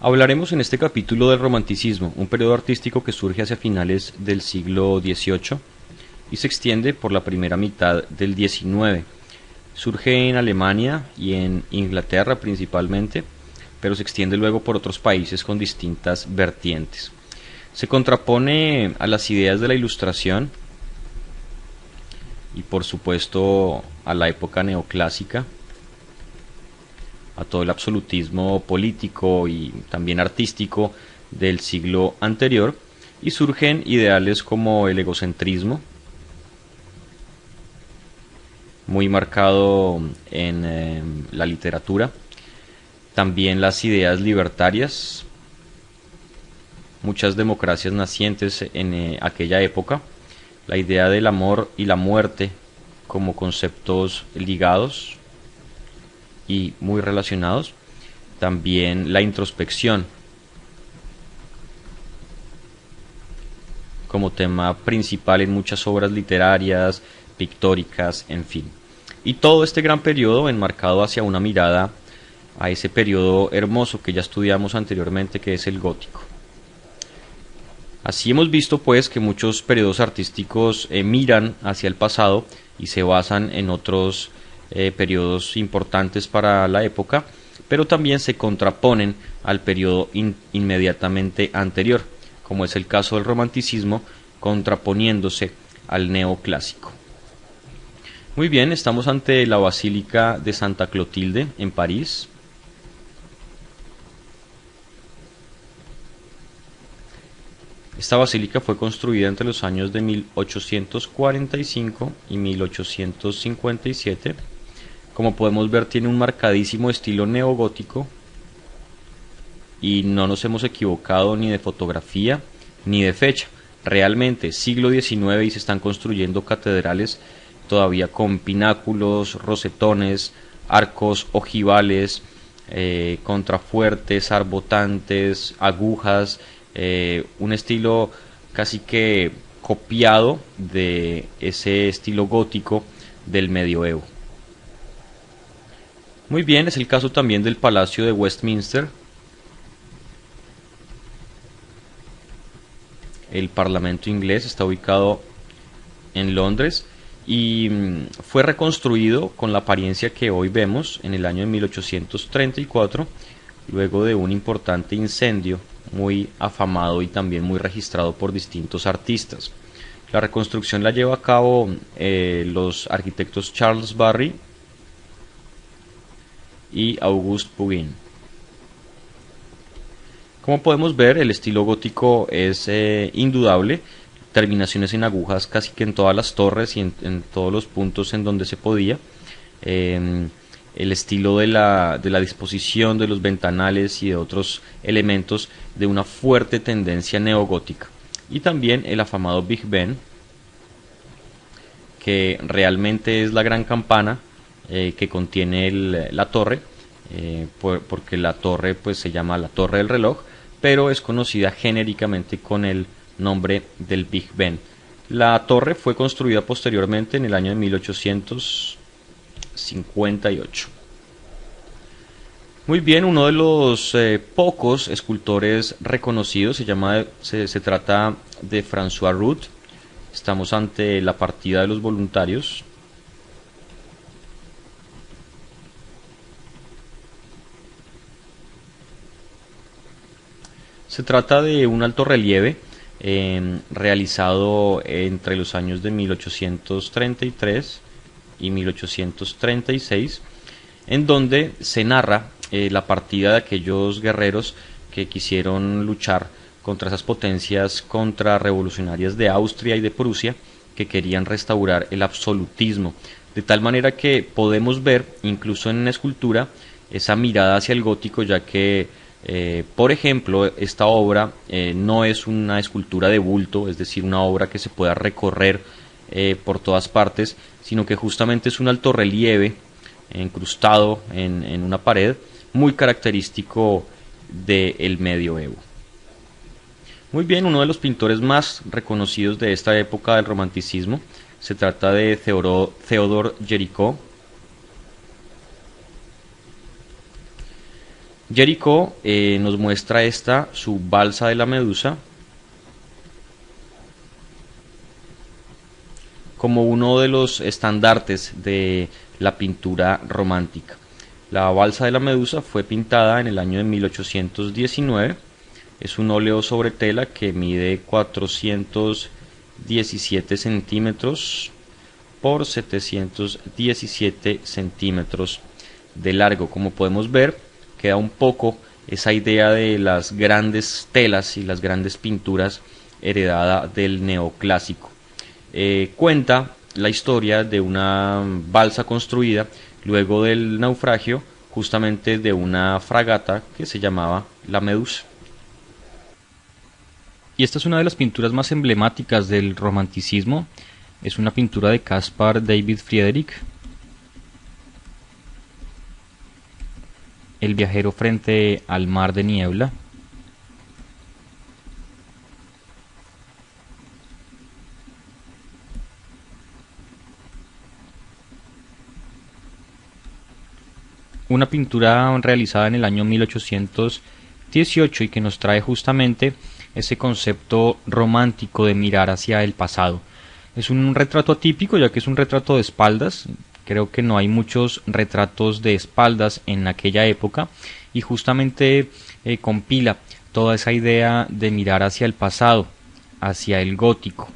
Hablaremos en este capítulo del romanticismo, un periodo artístico que surge hacia finales del siglo XVIII y se extiende por la primera mitad del XIX. Surge en Alemania y en Inglaterra principalmente, pero se extiende luego por otros países con distintas vertientes. Se contrapone a las ideas de la Ilustración y por supuesto a la época neoclásica, a todo el absolutismo político y también artístico del siglo anterior, y surgen ideales como el egocentrismo, muy marcado en la literatura, también las ideas libertarias, muchas democracias nacientes en aquella época, la idea del amor y la muerte como conceptos ligados y muy relacionados, también la introspección como tema principal en muchas obras literarias, pictóricas, en fin. Y todo este gran periodo enmarcado hacia una mirada a ese periodo hermoso que ya estudiamos anteriormente, que es el gótico. Así hemos visto pues que muchos periodos artísticos miran hacia el pasado y se basan en otros periodos importantes para la época, pero también se contraponen al periodo inmediatamente anterior, como es el caso del romanticismo, contraponiéndose al neoclásico. Muy bien, estamos ante la Basílica de Santa Clotilde en París. Esta basílica fue construida entre los años de 1845 y 1857. Como podemos ver, tiene un marcadísimo estilo neogótico y no nos hemos equivocado ni de fotografía ni de fecha. Realmente siglo XIX y se están construyendo catedrales todavía con pináculos, rosetones, arcos ojivales, contrafuertes, arbotantes, agujas, un estilo casi que copiado de ese estilo gótico del medioevo. Muy bien, es el caso también del Palacio de Westminster, el Parlamento inglés, está ubicado en Londres y fue reconstruido con la apariencia que hoy vemos en el año de 1834, luego de un importante incendio muy afamado y también muy registrado por distintos artistas. La reconstrucción la lleva a cabo los arquitectos Charles Barry y Auguste Pugin. Como podemos ver, el estilo gótico es indudable, terminaciones en agujas casi que en todas las torres y en todos los puntos en donde se podía. El estilo de la disposición de los ventanales y de otros elementos de una fuerte tendencia neogótica. Y también el afamado Big Ben, que realmente es la gran campana que contiene la torre, porque la torre pues se llama la Torre del Reloj, pero es conocida genéricamente con el nombre del Big Ben. La torre fue construida posteriormente en el año de 1858. Muy bien, uno de los pocos escultores reconocidos se trata de François Rude. Estamos ante la partida de los voluntarios. Se trata de un alto relieve realizado entre los años de 1833 y 1836, en donde se narra la partida de aquellos guerreros que quisieron luchar contra esas potencias contrarrevolucionarias de Austria y de Prusia, que querían restaurar el absolutismo, de tal manera que podemos ver incluso en la escultura esa mirada hacia el gótico, ya que por ejemplo, esta obra no es una escultura de bulto, es decir, una obra que se pueda recorrer por todas partes, sino que justamente es un alto relieve incrustado en una pared, muy característico del medioevo. Muy bien, uno de los pintores más reconocidos de esta época del romanticismo se trata de Theodore Géricault. Géricault nos muestra esta, su balsa de la Medusa, como uno de los estandartes de la pintura romántica. La balsa de la Medusa fue pintada en el año de 1819. Es un óleo sobre tela que mide 417 centímetros por 717 centímetros de largo. Como podemos ver, queda un poco esa idea de las grandes telas y las grandes pinturas heredada del neoclásico. Cuenta la historia de una balsa construida luego del naufragio justamente de una fragata que se llamaba la Medusa. Y esta es una de las pinturas más emblemáticas del romanticismo. Es una pintura de Caspar David Friedrich. El viajero frente al mar de niebla. Una pintura realizada en el año 1818 y que nos trae justamente ese concepto romántico de mirar hacia el pasado. Es un retrato atípico, ya que es un retrato de espaldas. Creo que no hay muchos retratos de espaldas en aquella época y justamente compila toda esa idea de mirar hacia el pasado, hacia el gótico,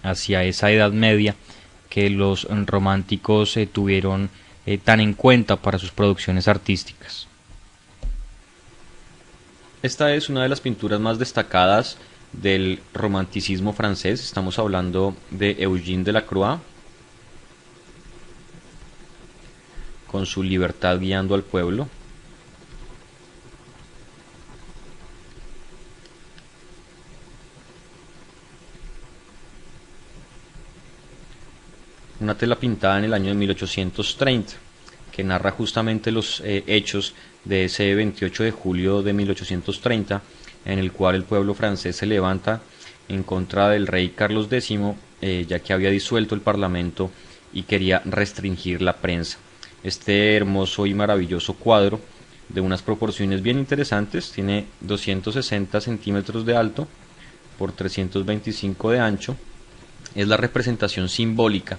hacia esa Edad Media que los románticos tuvieron tan en cuenta para sus producciones artísticas. Esta es una de las pinturas más destacadas del romanticismo francés. Estamos hablando de Eugène Delacroix, con su libertad guiando al pueblo. Una tela pintada en el año de 1830, que narra justamente los hechos de ese 28 de julio de 1830, en el cual el pueblo francés se levanta en contra del rey Carlos X, ya que había disuelto el parlamento y quería restringir la prensa. Este hermoso y maravilloso cuadro, de unas proporciones bien interesantes, tiene 260 centímetros de alto por 325 de ancho. Es la representación simbólica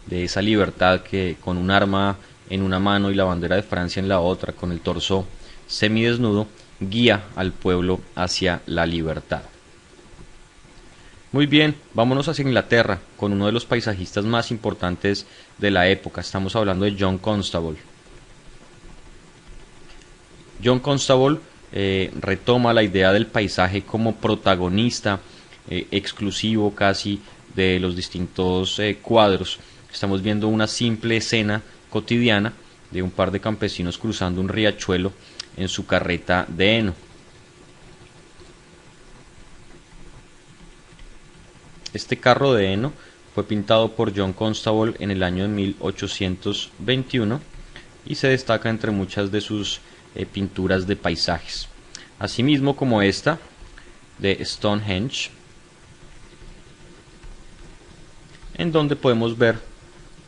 de esa libertad que, con un arma en una mano y la bandera de Francia en la otra, con el torso semidesnudo, guía al pueblo hacia la libertad. Muy bien, vámonos hacia Inglaterra con uno de los paisajistas más importantes de la época. Estamos hablando de John Constable. John Constable retoma la idea del paisaje como protagonista exclusivo casi de los distintos cuadros. Estamos viendo una simple escena cotidiana de un par de campesinos cruzando un riachuelo en su carreta de heno. Este carro de heno fue pintado por John Constable en el año de 1821 y se destaca entre muchas de sus pinturas de paisajes. Asimismo como esta de Stonehenge, en donde podemos ver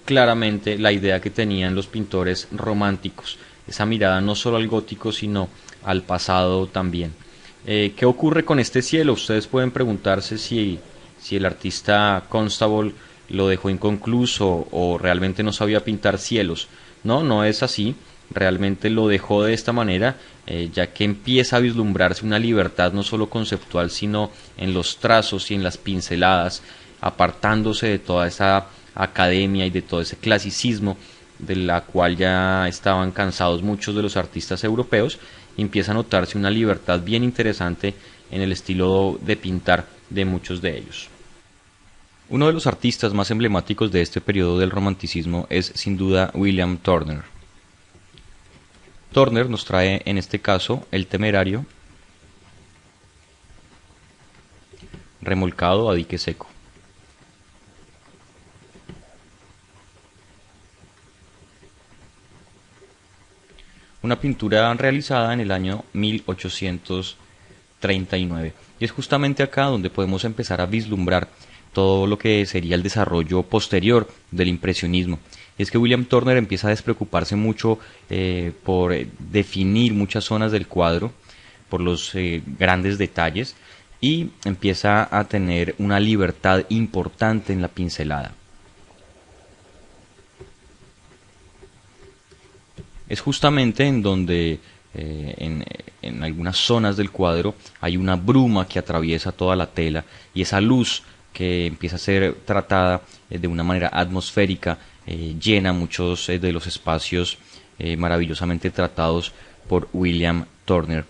claramente la idea que tenían los pintores románticos, esa mirada no solo al gótico sino al pasado también. ¿Qué ocurre con este cielo? Ustedes pueden preguntarse si el artista Constable lo dejó inconcluso o realmente no sabía pintar cielos. No, no es así, realmente lo dejó de esta manera, ya que empieza a vislumbrarse una libertad no solo conceptual sino en los trazos y en las pinceladas, apartándose de toda esa academia y de todo ese clasicismo de la cual ya estaban cansados muchos de los artistas europeos, y empieza a notarse una libertad bien interesante en el estilo de pintar de muchos de ellos. Uno de los artistas más emblemáticos de este periodo del romanticismo es sin duda William Turner. Turner nos trae en este caso El Temerario, remolcado a dique seco. Una pintura realizada en el año 1839. Y es justamente acá donde podemos empezar a vislumbrar todo lo que sería el desarrollo posterior del impresionismo. Y es que William Turner empieza a despreocuparse mucho por definir muchas zonas del cuadro, por los grandes detalles, y empieza a tener una libertad importante en la pincelada. Es justamente en donde en algunas zonas del cuadro hay una bruma que atraviesa toda la tela, y esa luz que empieza a ser tratada de una manera atmosférica llena muchos de los espacios maravillosamente tratados por William Turner.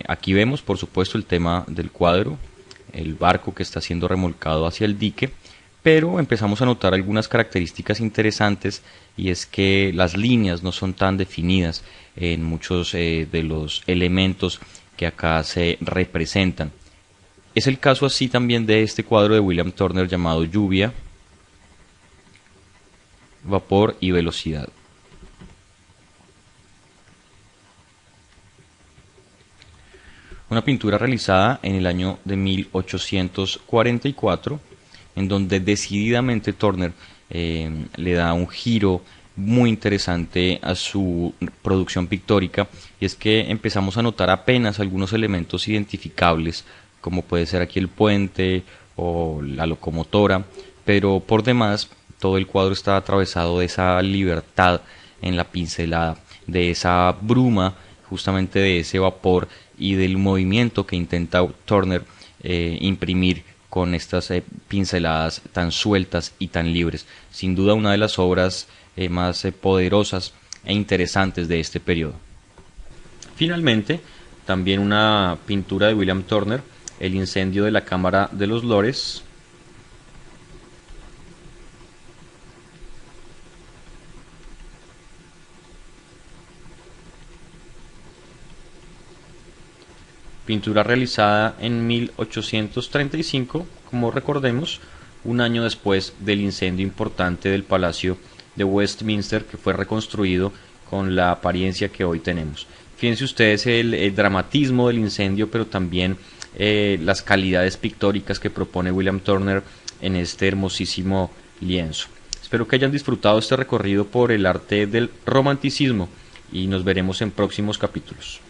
Aquí vemos, por supuesto, el tema del cuadro, el barco que está siendo remolcado hacia el dique, pero empezamos a notar algunas características interesantes, y es que las líneas no son tan definidas en muchos de los elementos que acá se representan. Es el caso así también de este cuadro de William Turner llamado Lluvia, Vapor y Velocidad. Una pintura realizada en el año de 1844, en donde decididamente Turner le da un giro muy interesante a su producción pictórica, y es que empezamos a notar apenas algunos elementos identificables, como puede ser aquí el puente o la locomotora, pero por demás todo el cuadro está atravesado de esa libertad en la pincelada, de esa bruma, justamente de ese vapor y del movimiento que intenta Turner imprimir con estas pinceladas tan sueltas y tan libres. Sin duda una de las obras más poderosas e interesantes de este periodo. Finalmente, también una pintura de William Turner, El incendio de la Cámara de los Lores. Pintura realizada en 1835, como recordemos, un año después del incendio importante del Palacio de Westminster, que fue reconstruido con la apariencia que hoy tenemos. Fíjense ustedes el dramatismo del incendio, pero también las calidades pictóricas que propone William Turner en este hermosísimo lienzo. Espero que hayan disfrutado este recorrido por el arte del romanticismo, y nos veremos en próximos capítulos.